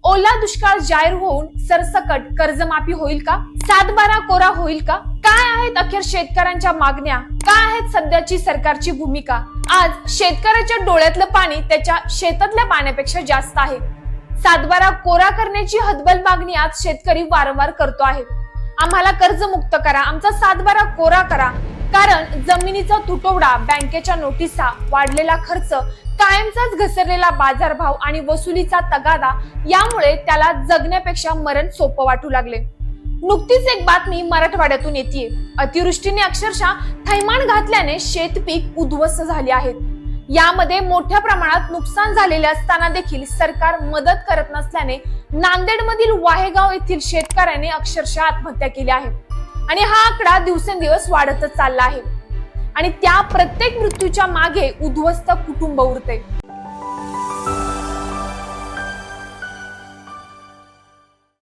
ओला दुष्काळ जाहीर होऊन सरसकट कर्जमाफी होईल का? 7/12 कोरा होईल का? काय आहेत अखेर शेतकऱ्यांच्या मागण्या? काय आहेत सध्याची सरकारची भूमिका? आज शेतकऱ्याच्या डोळ्यातलं पाणी त्याच्या शेतातल्या पाण्यापेक्षा जास्त आहे. 7/12 कोरा करण्याची हतबल मागणी आज शेतकरी वारंवार करतो आहे. आम्हाला कर्जमुक्त करा, आमचा 7/12 कोरा करा. कारण जमिनीचा तुटवडा, बँकेच्या नोटिसा, वाढलेला खर्च, कायमचाच घसरलेला बाजारभाव आणि वसुलीचा तगादा यामुळे त्याला जगण्यापेक्षा मरण सोपं वाटू लागले. नुकतीच एक बातमी मराठवाड्यातून येते. अतिवृष्टीने अक्षरशः थैमान घातल्याने शेतपीक उद्ध्वस्त झाले आहेत. यामध्ये मोठ्या प्रमाणात नुकसान झालेले असताना देखील सरकार मदत करत नसल्याने नांदेडमधील वाहेगाव येथील शेतकऱ्याने अक्षरशः आत्महत्या केली आहे. आणि हा आकडा दिवसेंदिवस वाढतच चालला आहे. आणि त्या प्रत्येक मृत्यूच्या मागे उद्ध्वस्त कुटुंब उरते.